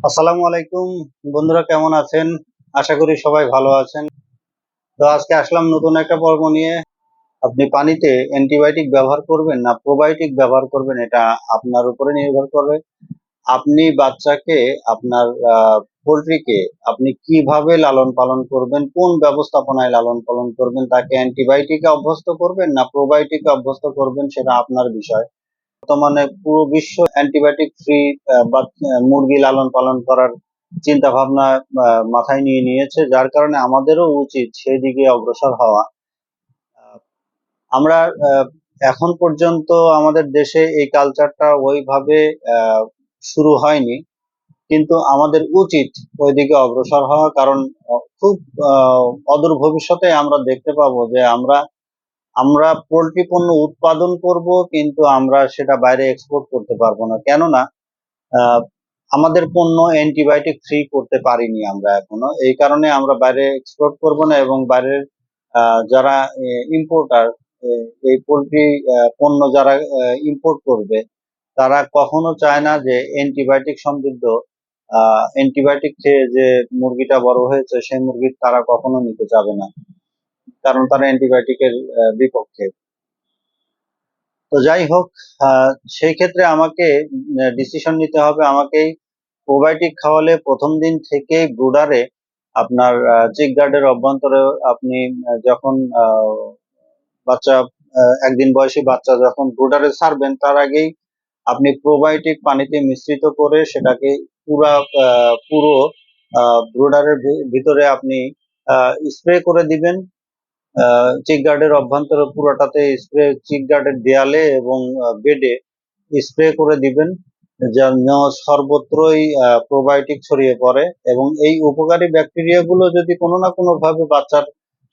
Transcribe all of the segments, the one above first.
আসসালামু আলাইকুম বন্ধুরা, কেমন আছেন? আশা করি সবাই ভালো আছেন। তো আজকে আসলাম নতুন একটা পর্ব নিয়ে। আপনি পানিতে অ্যান্টিবায়োটিক ব্যবহার করবেন না প্রোবায়োটিক ব্যবহার করবেন, এটা আপনার উপরে নির্ভর করবে। আপনি বাচ্চাকে, আপনার পোলট্রিকে আপনি কিভাবে লালন পালন করবেন, কোন ব্যবস্থাপনায় লালন পালন করবেন, তাকে অ্যান্টিবায়োটিকে অভ্যস্ত করবেন না প্রোবায়োটিকে অভ্যস্ত করবেন, সেটা আপনার বিষয়। বর্তমানে পুরো বিশ্ব অ্যান্টিবায়োটিক ফ্রি মুরগি লালন পালন করার চিন্তা ভাবনা মাথায় নিয়ে নিয়েছে, যার কারণে আমাদেরও উচিত সেদিকে অগ্রসর হওয়া। আহ, আমরা এখন পর্যন্ত আমাদের দেশে এই কালচারটা ওইভাবে আহ, শুরু হয়নি, কিন্তু আমাদের উচিত ওইদিকে অগ্রসর হওয়া। কারণ খুব অদূর ভবিষ্যতে আমরা দেখতে পাবো যে আমরা আমরা পোল্ট্রি পণ্য উৎপাদন করব, কিন্তু আমরা সেটা বাইরে এক্সপোর্ট করতে পারবো না। কেননা আহ, আমাদের পণ্য অ্যান্টিবায়োটিক ফ্রি করতে পারিনি আমরা এখনো। এই কারণে আমরা বাইরে এক্সপোর্ট করব না, এবং বাইরের যারা ইম্পোর্টার, এই পোল্ট্রি পণ্য যারা ইম্পোর্ট করবে, তারা কখনো চায় না যে অ্যান্টিবায়োটিক সমৃদ্ধ অ্যান্টিবায়োটিক খেয়ে যে মুরগিটা বড় হয়েছে সেই মুরগি তারা কখনো নিতে চাবে না, কারণ তারা অ্যান্টিবায়োটিকের বিপক্ষে। তো যাই হোক, সেই ক্ষেত্রে আমাকে ডিসিশন নিতে হবে। আমাকেই প্রোবায়োটিক খাওয়ালে প্রথম দিন থেকে ব্রুডারে, আপনার চিক গার্ডের অভ্যন্তরে, আপনি যখন বাচ্চা, একদিন বয়সী বাচ্চা যখন ব্রুডারে ছাড়বেন, তার আগেই আপনি প্রোবায়োটিক পানিতে মিশ্রিত করে সেটাকে পুরো ব্রুডারের ভিতরে আপনি স্প্রে করে দিবেন। চিক গার্ডের অভ্যন্তরে পুরোটাতে স্প্রে, চিক গার্ডের দেয়ালে এবং বেডে স্প্রে করে দিবেন, যেন সর্বত্রই প্রোবায়োটিক ছড়িয়ে পড়ে। এবং এই উপকারী ব্যাকটেরিয়া গুলো যদি কোনো না কোনো ভাবে বাচ্চার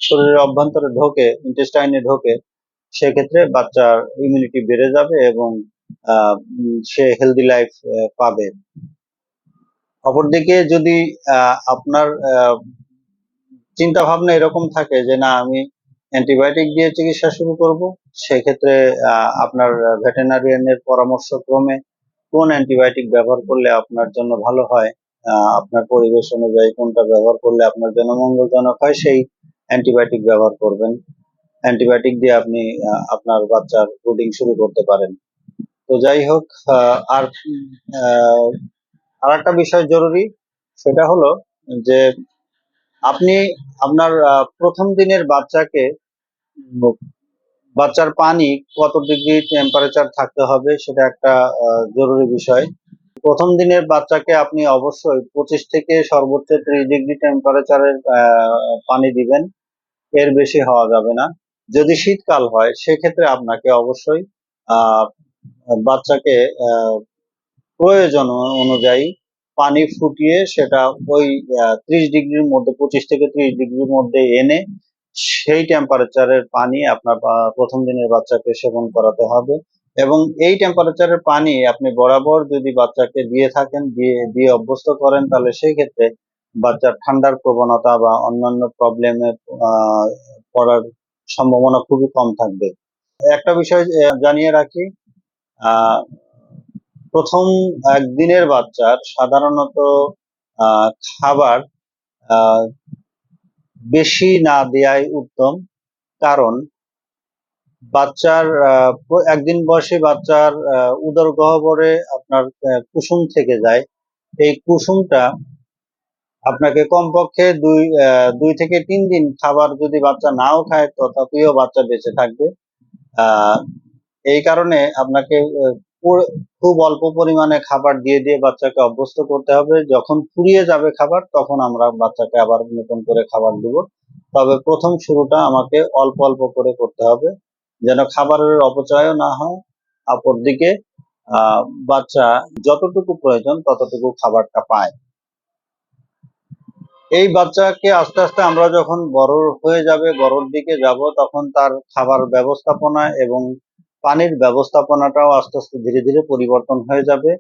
শরীরের অভ্যন্তরে ঢোকে, ইন্টেস্টাইনে ঢোকে, সেক্ষেত্রে বাচ্চার ইমিউনিটি বেড়ে যাবে এবং সে হেলদি লাইফ পাবে। অপরদিকে যদি আপনার চিন্তা ভাবনা এরকম থাকে যে না, আমি অ্যান্টিবায়োটিক দিয়ে চিকিৎসা শুরু করব, সেক্ষেত্রে আপনার ভেটেরিনারিয়ানের পরামর্শ ক্রমে কোন অ্যান্টিবায়োটিক ব্যবহার করলে আপনার জন্য ভালো হয়, আপনার পরিবেশ অনুযায়ী কোনটা ব্যবহার করলে আপনার জন্য মঙ্গলজনক হয়, সেই অ্যান্টিবায়োটিক ব্যবহার করবেন। অ্যান্টিবায়োটিক দিয়ে আপনি আপনার বাচ্চার ব্রুডিং শুরু করতে পারেন। তো যাই হোক, আর আর একটা বিষয় জরুরি, সেটা হলো যে আপনি আপনার প্রথম দিনের বাচ্চাকে, বাচ্চার পানি কত ডিগ্রি টেম্পারেচার থাকতে হবে, সেটা একটা জরুরি বিষয়। প্রথম দিনের বাচ্চাকে আপনি অবশ্যই 25 থেকে সর্বোচ্চ 30 ডিগ্রি টেম্পারেচারের পানি দিবেন, এর বেশি হওয়া যাবে না। যদি শীতকাল হয় সেক্ষেত্রে আপনাকে অবশ্যই আহ বাচ্চাকে প্রয়োজন অনুযায়ী পানি ফুটিয়ে সেটা ওই 30 ডিগ্রির মধ্যে, 25 থেকে 30 ডিগ্রির মধ্যে এনে সেই টেম্পারেচারের পানি আপনার প্রথম দিনের বাচ্চাকে সেবন করাতে হবে। এবং এই টেম্পারেচারের পানি আপনি বরাবর যদি বাচ্চাকে দিয়ে থাকেন, দিয়ে দিয়ে অভ্যস্ত করেন, তাহলে সেই ক্ষেত্রে বাচ্চার ঠান্ডার প্রবণতা বা অন্যান্য প্রবলেমে পড়ার সম্ভাবনা খুবই কম থাকবে। একটা বিষয় জানিয়ে রাখি, আহ প্রথম একদিনের বাচ্চার সাধারণত খাবার আহ, বেশি না দেয়াই উত্তম। কারণ বাচ্চার একদিন বয়সী বাচ্চার উদর গহ্বরে আপনার কুসুম থেকে যায়। এই কুসুমটা আপনাকে কমপক্ষে 2 থেকে 3 দিন খাবার যদি বাচ্চা নাও খায়, তথাপিও বাচ্চা বেঁচে থাকবে। আহ এই কারণে আপনাকে খুব অল্প পরিমাণে খাবার দিয়ে দিয়ে বাচ্চাকে অভ্যস্ত করতে হবে। যখন ফুরিয়ে যাবে খাবার, তখন আমরা বাচ্চাকে আবার নতুন করে খাবার দিব। তবে প্রথম শুরুটা আমাকে অল্প অল্প করে করতে হবে, যেন খাবারের অপচয়ও না হয়। অপরদিকে আহ বাচ্চা যতটুকু প্রয়োজন ততটুকু খাবারটা পায়। এই বাচ্চাকে আস্তে আস্তে আমরা যখন বড় হয়ে যাবে, বড়র দিকে যাব, তখন তার খাবার ব্যবস্থাপনা এবং পানির ব্যবস্থাপনাটাও আস্তে আস্তে ধীরে ধীরে পরিবর্তন হয়ে যাবে।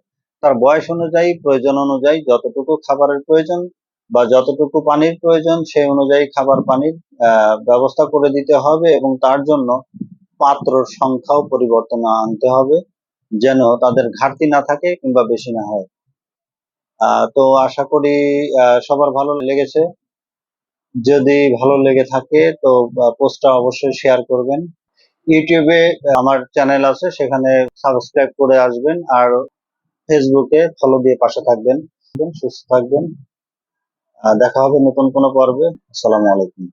তার বয়স অনুযায়ী, প্রয়োজন অনুযায়ী যতটুকু খাবারের প্রয়োজন বা যতটুকু পানির প্রয়োজন, সেই অনুযায়ী খাবার পানির ব্যবস্থা করে দিতে হবে। এবং তার জন্য পাত্রর সংখ্যাও পরিবর্তন আনতে হবে, যেন তাদের ঘাটতি না থাকে কিংবা বেশি না হয়। তো আশা করি সবার ভালো লেগেছে। যদি ভালো লেগে থাকে তো পোস্টটা অবশ্যই শেয়ার করবেন। ইউটিউবে আমার চ্যানেল আছে, সেখানে সাবস্ক্রাইব করে আসবেন, আর ফেসবুকে ফলো দিয়ে পাশে থাকবেন। সুস্থ থাকবেন। দেখা হবে নতুন কোনো পর্বে। আসসালামু আলাইকুম।